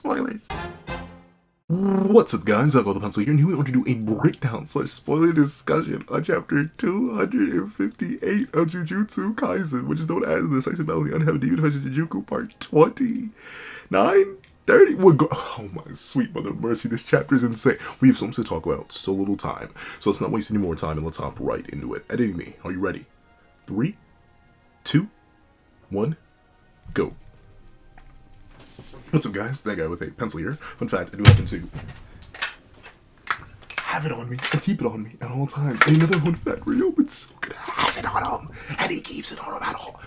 spoilers. What's up, guys? I'll go the pencil here, and here we want to do a breakdown / spoiler discussion on chapter 258 of Jujutsu Kaisen, which is known as the Decisive Battle of the Unheavenly Demon Fashion Jujuku Part 29. 30. Oh my sweet mother of mercy, this chapter is insane. We have so much to talk about, so little time. So let's not waste any more time and let's hop right into it. Editing me, are you ready? 3, 2, 1, go. What's up, guys? That guy with a pencil here. Fun fact, I do happen to have it on me and keep it on me at all times. And another fun fact, Sukuna has it on him and he keeps it on him at all.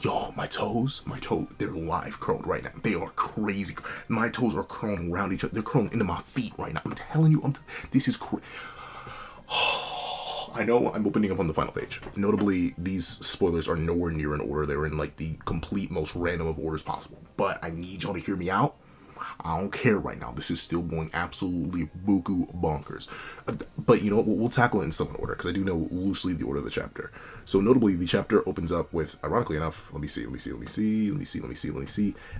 Y'all, my toes, they're live curled right now. They are crazy. My toes are curling around each other. They're curling into my feet right now. I'm telling you, this is crazy. I know I'm opening up on the final page. Notably, these spoilers are nowhere near in order. They're in like the complete most random of orders possible. But I need y'all to hear me out. I don't care right now. This is still going absolutely buku bonkers. But you know what? We'll tackle it in some order because I do know loosely the order of the chapter. So notably, the chapter opens up with, ironically enough, let me see.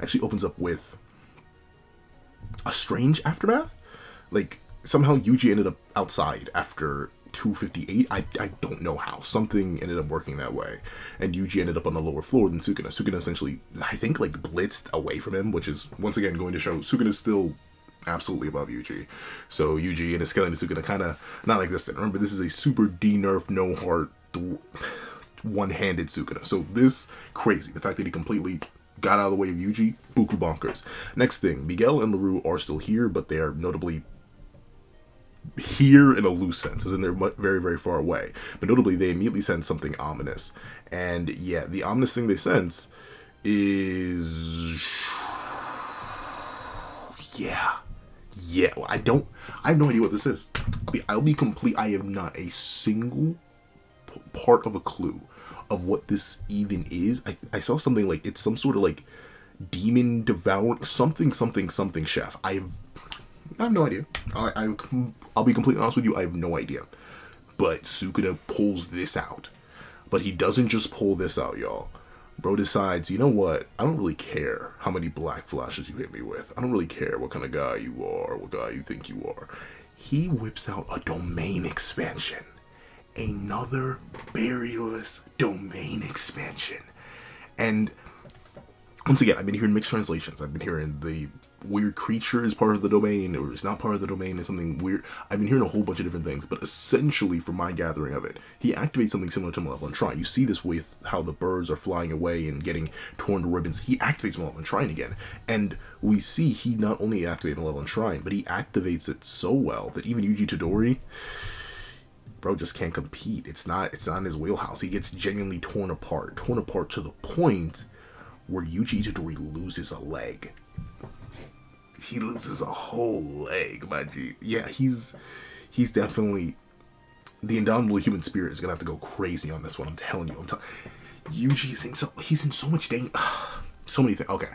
Actually opens up with a strange aftermath. Like somehow Yuji ended up outside after 258. I don't know how. Something ended up working that way. And Yuji ended up on the lower floor than Sukuna. Sukuna essentially, I think, like, blitzed away from him, which is, once again, going to show Sukuna's still absolutely above Yuji. So Yuji and his skeleton Sukuna kind of not like this then. Remember, this is a super D-nerf, no heart, one-handed Sukuna. So this, crazy. The fact that he completely got out of the way of Yuji, buku bonkers. Next thing, Miguel and LaRue are still here, but they are notably here in a loose sense, as in they're very, very far away. But notably, they immediately sense something ominous. And yeah, the ominous thing they sense is... Yeah. Well, I have no idea what this is. I'll be complete. I have not a single part of a clue of what this even is. I saw something like, it's some sort of like demon devouring something, chef. I have no idea. I'll be completely honest with you, I have no idea. But Sukuna pulls this out. But he doesn't just pull this out, y'all. Bro decides, you know what? I don't really care how many black flashes you hit me with. I don't really care what kind of guy you are, what guy you think you are. He whips out a domain expansion. Another barrierless domain expansion. And once again, I've been hearing mixed translations. I've been hearing the weird creature is part of the domain, or it's not part of the domain, it's something weird. I've been hearing a whole bunch of different things, but essentially, from my gathering of it, he activates something similar to Malevolent Shrine. You see this with how the birds are flying away and getting torn to ribbons. He activates Malevolent Shrine again, and we see he not only activates Malevolent Shrine, but he activates it so well that even Yuji Todori, bro, just can't compete. It's not in his wheelhouse. He gets genuinely torn apart to the point where Yuji Itadori loses a leg. He loses a whole leg, my G. Yeah, he's definitely... The indomitable human spirit is going to have to go crazy on this one, I'm telling you. Yuji, he's in so much danger. So many things. Okay.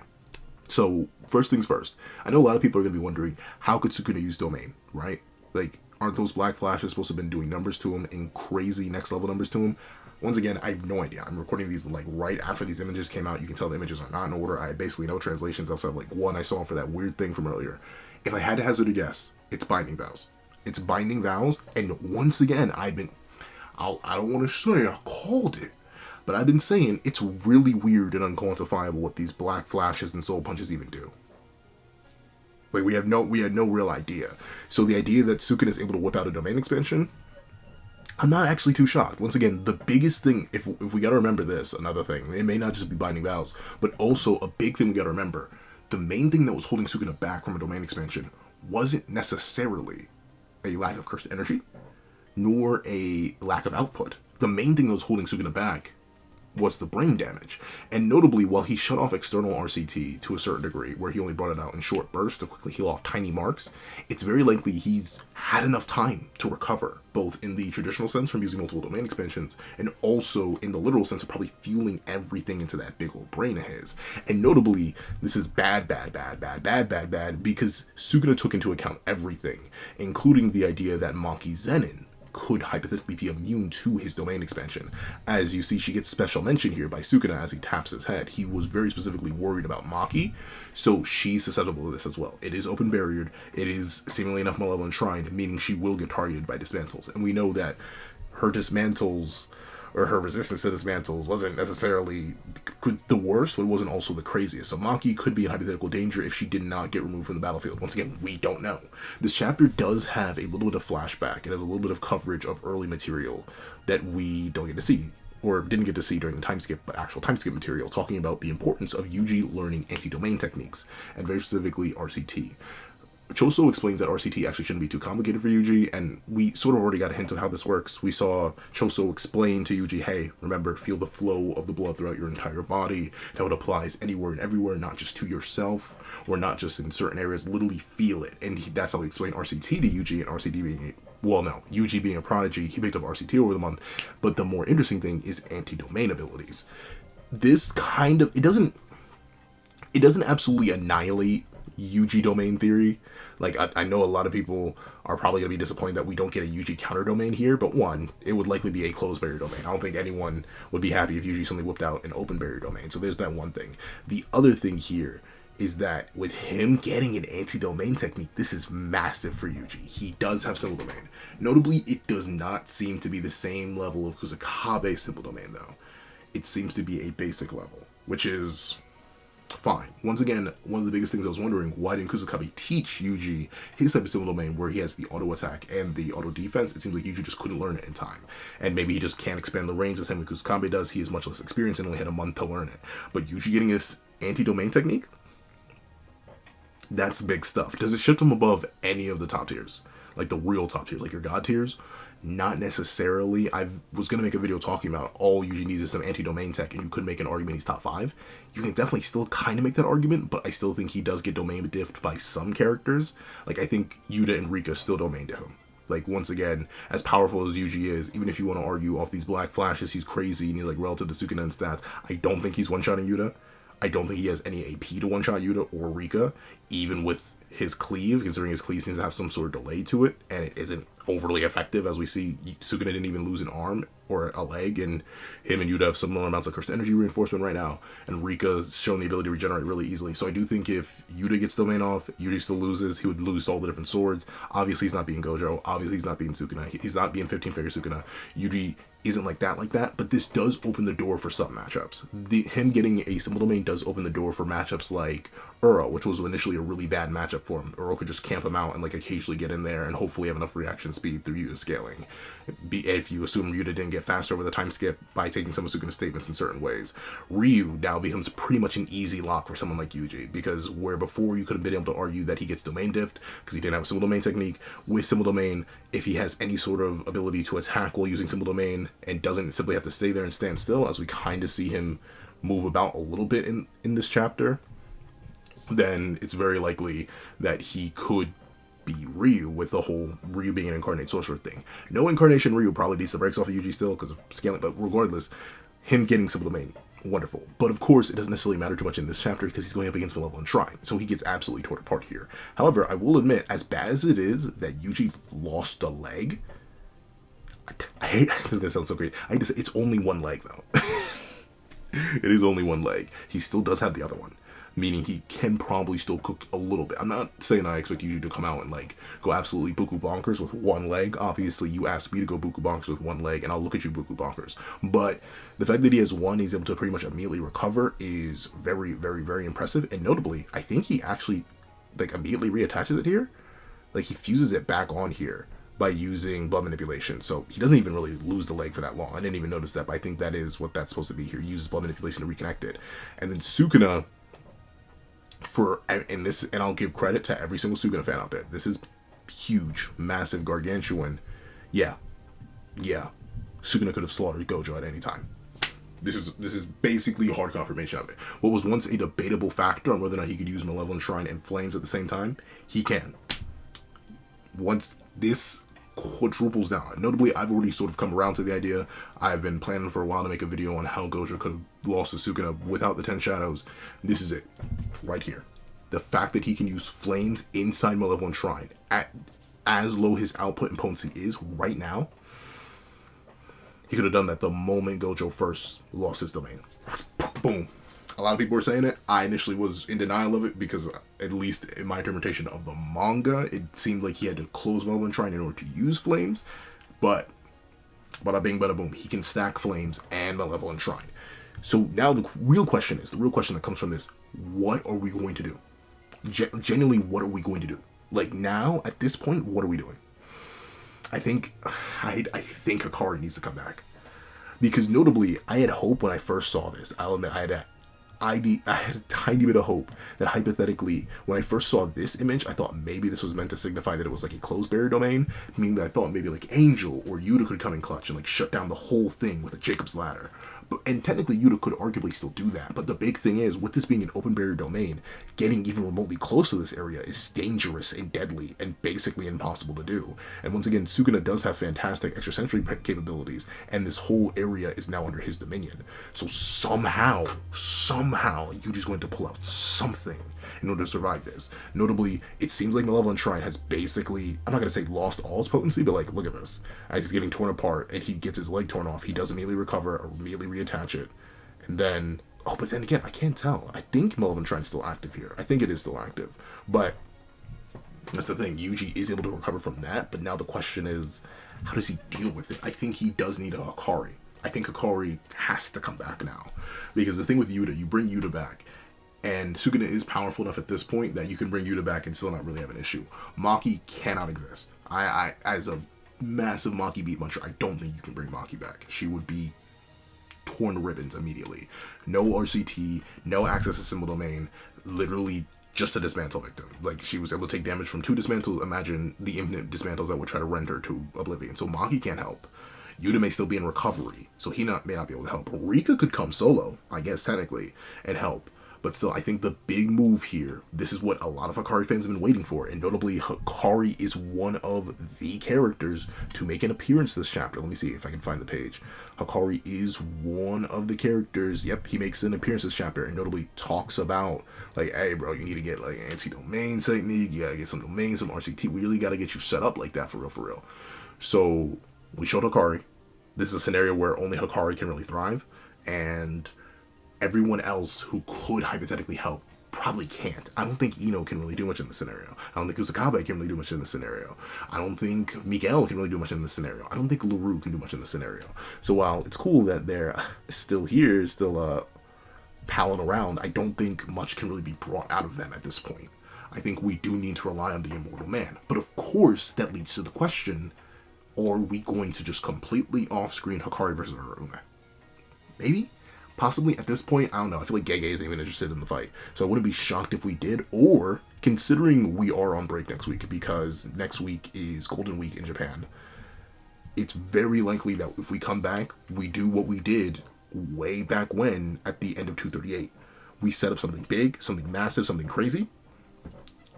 So, first things first. I know a lot of people are going to be wondering, how could Sukuna use domain, right? Like, aren't those black flashes supposed to have been doing numbers to him, and crazy next level numbers to him? Once again, I have no idea. I'm recording these like right after these images came out. You can tell the images are not in order. I had basically no translations outside of like one I saw for that weird thing from earlier. If I had to hazard a guess, it's binding vows. It's binding vows. And once again, I don't want to say I called it, but I've been saying it's really weird and unquantifiable what these black flashes and soul punches even do. Like we had no real idea. So the idea that Sukuna is able to whip out a domain expansion, I'm not actually too shocked. Once again, the biggest thing, if we gotta remember this, another thing, it may not just be binding vows, but also a big thing we gotta remember, the main thing that was holding Sukuna back from a domain expansion wasn't necessarily a lack of cursed energy, nor a lack of output. The main thing that was holding Sukuna back was the brain damage. And notably, while he shut off external RCT to a certain degree, where he only brought it out in short bursts to quickly heal off tiny marks, it's very likely he's had enough time to recover, both in the traditional sense from using multiple domain expansions, and also in the literal sense of probably fueling everything into that big old brain of his. And notably, this is bad, because Sukuna took into account everything, including the idea that Maki Zenin could hypothetically be immune to his domain expansion. As you see, she gets special mention here by Sukuna as he taps his head. He was very specifically worried about Maki, so she's susceptible to this as well. It is open barriered. It is seemingly enough malevolent shrine, meaning she will get targeted by dismantles. And we know that her dismantles, or her resistance to dismantles, wasn't necessarily the worst, but it wasn't also the craziest. So Maki could be in hypothetical danger if she did not get removed from the battlefield. Once again, we don't know. This chapter does have a little bit of flashback. It has a little bit of coverage of early material that we don't get to see, or didn't get to see during the time skip, but actual time skip material, talking about the importance of Yuji learning anti-domain techniques, and very specifically RCT. Choso explains that RCT actually shouldn't be too complicated for Yuji, and we sort of already got a hint of how this works. We saw Choso explain to Yuji, hey, remember, feel the flow of the blood throughout your entire body, how it applies anywhere and everywhere, not just to yourself, or not just in certain areas, literally feel it. And that's how he explained RCT to Yuji, and RCT being Yuji being a prodigy, he picked up RCT over the month. But the more interesting thing is anti-domain abilities. This kind of, it doesn't absolutely annihilate Yuji domain theory. Like, I know a lot of people are probably going to be disappointed that we don't get a Yuji counter domain here, but one, it would likely be a closed barrier domain. I don't think anyone would be happy if Yuji suddenly whipped out an open barrier domain. So there's that one thing. The other thing here is that with him getting an anti-domain technique, this is massive for Yuji. He does have simple domain. Notably, it does not seem to be the same level of Kusakabe's simple domain, though. It seems to be a basic level, which is fine. Once again, one of the biggest things I was wondering, why didn't Kusakabe teach Yuji his type of simple domain where he has the auto attack and the auto defense? It seems like Yuji just couldn't learn it in time. And maybe he just can't expand the range the same way Kusakabe does. He is much less experienced and only had a month to learn it. But Yuji getting this anti-domain technique, that's big stuff. Does it shift him above any of the top tiers? Like the real top tiers, like your god tiers? Not necessarily. I was going to make a video talking about all Yuji needs is some anti-domain tech, and you could make an argument he's top 5. You can definitely still kind of make that argument, but I still think he does get domain diffed by some characters. Like, I think Yuta and Rika still domain diff him. Like, once again, as powerful as Yuji is, even if you want to argue off these black flashes, he's crazy, and he's like relative to Sukuna and stats, I don't think he's one-shotting Yuta. I don't think he has any AP to one-shot Yuta or Rika, even with his cleave, considering his cleave seems to have some sort of delay to it, and it isn't overly effective, as we see Sukuna didn't even lose an arm or a leg, and him and Yuta have similar amounts of cursed energy reinforcement right now, and Rika's shown the ability to regenerate really easily. So I do think if Yuta gets domain off, Yuji still loses, he would lose to all the different swords. Obviously he's not being Gojo, obviously he's not being Sukuna, he's not being 15-figure Sukuna. Yuji isn't like that, but this does open the door for some matchups. Him getting a simple domain does open the door for matchups like Uro, which was initially a really bad matchup for him. Uro could just camp him out and like occasionally get in there and hopefully have enough reaction speed through Yuta scaling. If you assume Yuta didn't get faster over the time skip by taking some of Sukuna's statements in certain ways. Ryu now becomes pretty much an easy lock for someone like Yuji, because where before you could have been able to argue that he gets domain diffed because he didn't have a simple domain technique, with simple domain, if he has any sort of ability to attack while using simple domain and doesn't simply have to stay there and stand still, as we kind of see him move about a little bit in this chapter, then it's very likely that he could be Ryu, with the whole Ryu being an incarnate sorcerer thing. No incarnation Ryu probably beats the brakes off of Yuji still because of scaling, but regardless, him getting simple domain, wonderful. But of course, it doesn't necessarily matter too much in this chapter because he's going up against malevolent shrine, so he gets absolutely torn apart here. However, I will admit, as bad as it is that Yuji lost a leg, I hate, this is gonna sound so great, I hate to say, it's only one leg though. It is only one leg. He still does have the other one, meaning he can probably still cook a little bit. I'm not saying I expect Yuji to come out and like go absolutely buku bonkers with one leg. Obviously, you asked me to go buku bonkers with one leg, and I'll look at you buku bonkers. But the fact that he has one, he's able to pretty much immediately recover, is very, very, very impressive. And notably, I think he actually like immediately reattaches it here. Like, he fuses it back on here by using blood manipulation. So he doesn't even really lose the leg for that long. I didn't even notice that, but I think that is what that's supposed to be here. He uses blood manipulation to reconnect it. And then Sukuna, and I'll give credit to every single Sukuna fan out there. This is huge, massive, gargantuan. Yeah. Sukuna could have slaughtered Gojo at any time. This is basically hard confirmation of it. What was once a debatable factor on whether or not he could use Malevolent Shrine and Flames at the same time, he can. Once this quadruples down. Notably, I've already sort of come around to the idea. I've been planning for a while to make a video on how Gojo could have lost to Sukuna without the 10 Shadows. This is it. Right here. The fact that he can use Flames inside Malevolent Shrine at as low his output and potency is right now, He could have done that the moment Gojo first lost his domain. Boom. A lot of people were saying it. I initially was in denial of it because, at least in my interpretation of the manga, it seemed like he had to close Malevolent Shrine in order to use flames. But, bada bing, bada boom, he can stack flames and Malevolent Shrine. So now the real question that comes from this, what are we going to do? Genuinely, what are we going to do? Like now, at this point, what are we doing? I think Hikari needs to come back. Because notably, I had hope when I first saw this. I'll admit, I had a tiny bit of hope that hypothetically, when I first saw this image, I thought maybe this was meant to signify that it was like a closed barrier domain, meaning that I thought maybe like Angel or Yuta could come in clutch and like shut down the whole thing with a Jacob's Ladder. And technically Yuta could arguably still do that, but the big thing is, with this being an open barrier domain, getting even remotely close to this area is dangerous and deadly and basically impossible to do. And once again, Sukuna does have fantastic extrasensory capabilities, and this whole area is now under his dominion. So somehow, Yuji's going to pull out something in order to survive this. Notably, it seems like Malevolent Shrine has basically, I'm not going to say lost all its potency, but like, look at this. As he's getting torn apart and he gets his leg torn off, he does immediately recover or immediately reattach it. And then, oh, but then again, I can't tell. I think Malevolent Shrine's still active here. I think it is still active. But that's the thing. Yuji is able to recover from that, but now the question is, how does he deal with it? I think he does need a Hikari. I think Hikari has to come back now. Because the thing with Yuta, you bring Yuta back, and Sukuna is powerful enough at this point that you can bring Yuta back and still not really have an issue. Maki cannot exist. I as a massive Maki beat muncher, I don't think you can bring Maki back. She would be torn to ribbons immediately. No RCT, no access to symbol domain, literally just a dismantle victim. Like, she was able to take damage from 2 dismantles. Imagine the infinite dismantles that would try to rend her to oblivion. So Maki can't help. Yuta may still be in recovery, so he may not be able to help. Rika could come solo, I guess, technically, and help. But still, I think the big move here, this is what a lot of Hikari fans have been waiting for, and notably, Hikari is one of the characters to make an appearance this chapter. Let me see if I can find the page. Hikari is one of the characters, yep, he makes an appearance this chapter, and notably talks about, like, hey bro, you need to get, like, anti-domain technique, you gotta get some domain, some RCT, we really gotta get you set up like that for real. So, we showed Hikari. This is a scenario where only Hikari can really thrive, and everyone else who could hypothetically help probably can't. I don't think Ino can really do much in this scenario. I don't think Usakabe can really do much in this scenario. I don't think Miguel can really do much in this scenario. I don't think LaRue can do much in this scenario. So while it's cool that they're still here, still palling around, I don't think much can really be brought out of them at this point. I think we do need to rely on the Immortal Man. But of course, that leads to the question, are we going to just completely off-screen Hikari versus Urume? Maybe? Possibly. At this point, I don't know. I feel like Gege isn't even interested in the fight. So I wouldn't be shocked if we did. Or, considering we are on break next week, because next week is Golden Week in Japan, it's very likely that if we come back, we do what we did way back when at the end of 238. We set up something big, something massive, something crazy.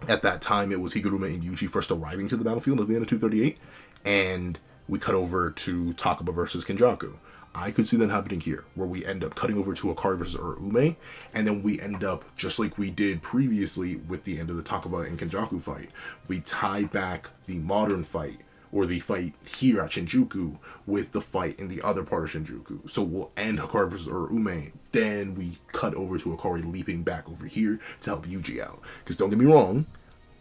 At that time, it was Higuruma and Yuji first arriving to the battlefield at the end of 238. And we cut over to Takaba versus Kenjaku. I could see that happening here, where we end up cutting over to Hikari versus Urume, and then we end up, just like we did previously with the end of the Takaba and Kenjaku fight, we tie back the modern fight, or the fight here at Shinjuku, with the fight in the other part of Shinjuku. So we'll end Hikari versus Urume, then we cut over to Hikari leaping back over here to help Yuji out. Because don't get me wrong,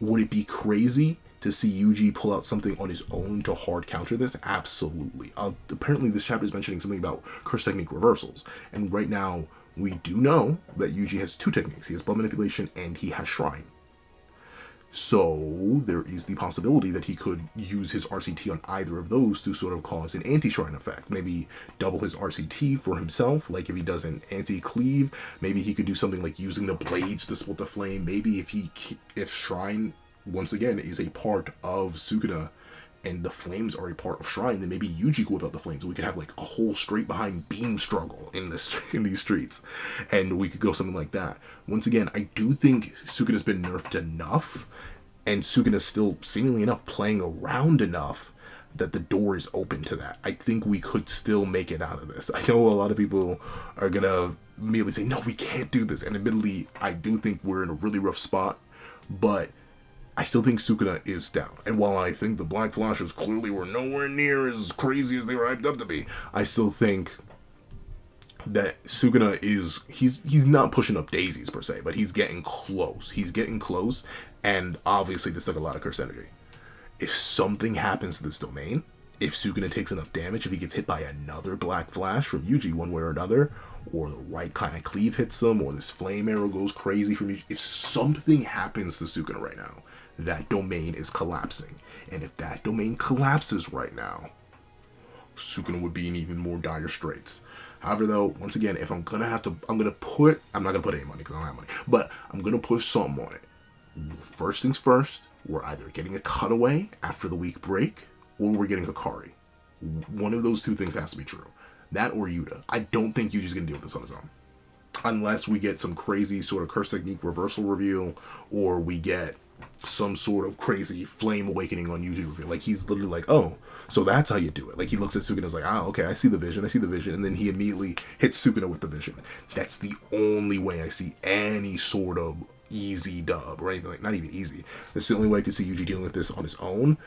would it be crazy to see Yuji pull out something on his own to hard counter this? Absolutely. Apparently this chapter is mentioning something about curse technique reversals. And right now, we do know that Yuji has 2 techniques. He has blood manipulation and he has shrine. So there is the possibility that he could use his RCT on either of those to sort of cause an anti-shrine effect. Maybe double his RCT for himself, like if he does an anti-cleave. Maybe he could do something like using the blades to split the flame. Maybe if shrine, once again, is a part of Sukuna and the flames are a part of Shrine, then maybe Yuji could whip out the flames and we could have like a whole straight behind beam struggle in these streets, and we could go something like that. Once again, I do think Sukuna's been nerfed enough, and Sukuna's still seemingly enough playing around enough that the door is open to that. I think we could still make it out of this. I know a lot of people are gonna immediately say, no, we can't do this, and admittedly, I do think we're in a really rough spot, but I still think Sukuna is down. And while I think the Black Flashes clearly were nowhere near as crazy as they were hyped up to be, I still think that Sukuna is he's not pushing up daisies per se, but he's getting close. He's getting close, and obviously this took a lot of curse energy. If something happens to this domain, if Sukuna takes enough damage, if he gets hit by another Black Flash from Yuji one way or another, or the right kind of cleave hits him, or this flame arrow goes crazy from Yuji, if something happens to Sukuna right now, that domain is collapsing. And if that domain collapses right now, Sukuna would be in even more dire straits. However, though, once again, if I'm not gonna put any money because I don't have money, but I'm gonna put something on it. First things first, we're either getting a cutaway after the week break, or we're getting Hikari. One of those two things has to be true. That or Yuta. I don't think Yuji's gonna deal with this on his own. Unless we get some crazy sort of curse technique reversal reveal, or we get some sort of crazy flame awakening on Yuji reveal. Like, he's literally like, oh, so that's how you do it. Like, he looks at Sukuna and is like, ah, okay, I see the vision, and then he immediately hits Sukuna with the vision. That's the only way I see any sort of easy dub, or anything like, not even easy. That's the only way I could see Yuji dealing with this on his own.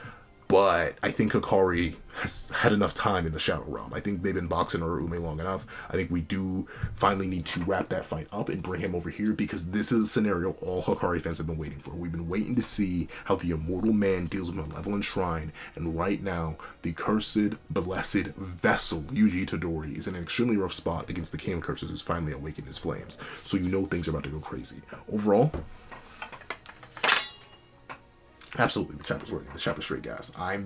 But I think Hikari has had enough time in the Shadow Realm. I think they've been boxing Ume long enough. I think we do finally need to wrap that fight up and bring him over here, because this is a scenario all Hikari fans have been waiting for. We've been waiting to see how the Immortal Man deals with a Malevolent Shrine, and right now, the cursed, blessed vessel, Yuji Itadori, is in an extremely rough spot against the King of Curses, who's finally awakened his flames. So you know things are about to go crazy. Overall, absolutely, the chapter's worthy. The chapter's straight gas. I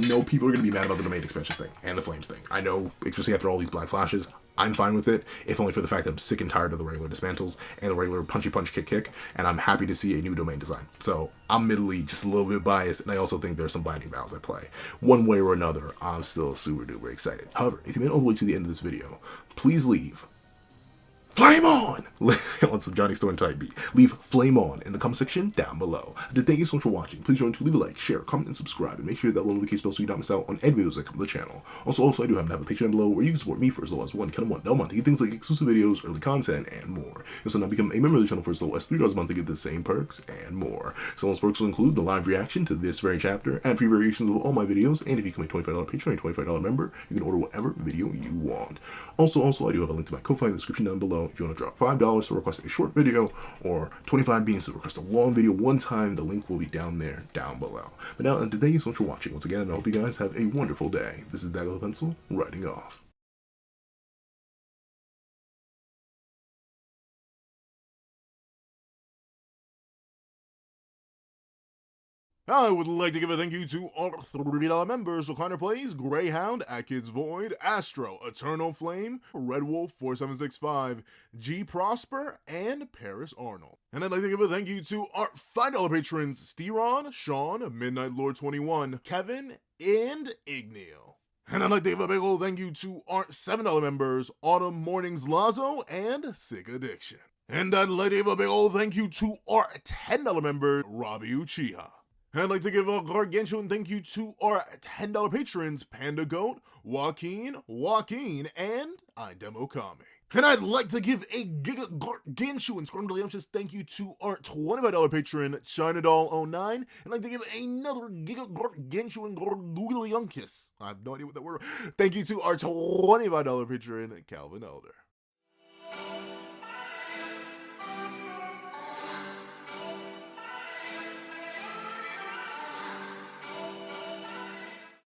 know people are going to be mad about the domain expansion thing and the flames thing. I know, especially after all these Black Flashes. I'm fine with it, if only for the fact that I'm sick and tired of the regular dismantles and the regular punchy punch kick kick, and I'm happy to see a new domain design. So I'm admittedly just a little bit biased, and I also think there's some binding vows at play. One way or another, I'm still super duper excited. However, if you made it all the way to the end of this video, please leave Flame on! On some Johnny Storm type beat. Leave Flame on in the comment section down below. Thank you so much for watching. Please remember to leave a like, share, comment, and subscribe. And make sure that little notification bell so you don't miss out on any videos that come to the channel. Also, I do have a Patreon below where you can support me for as low as $1 a month to get things like exclusive videos, early content, and more. You also now become a member of the channel for as low as $3 a month to get the same perks and more. Some of those perks will include the live reaction to this very chapter, and free variations of all my videos, and if you become a $25 Patreon or $25 member, you can order whatever video you want. Also, I do have a link to my Ko-Fi in the description down below if you want to drop $5 to request a short video, or 25 beans to request a long video one time. The link will be down there, down below. But now, thank you so much for watching once again, and I hope you guys have a wonderful day. This is Dagger the Pencil, writing off. I would like to give a thank you to all $3 members: O'Connor Plays, Greyhound, Atkids Void, Astro, Eternal Flame, Red Wolf 4765, G Prosper, and Paris Arnold. And I'd like to give a thank you to our $5 patrons: Steron, Sean, Midnight Lord 21, Kevin, and Igneal. And I'd like to give a big old thank you to our $7 members: Autumn Mornings Lazo and Sick Addiction. And I'd like to give a big old thank you to our $10 member, Robbie Uchiha. And I'd like to give a gargantuan thank you to our $10 patrons: Panda Goat, Joaquin, and Idemokami. And I'd like to give a gargantuan scrumdiddlyumptious thank you to our $25 patron, China Doll 09, and I'd like to give another gargantuan gargantuan I have no idea what that word. Thank you to our $25 patron, Calvin Elder.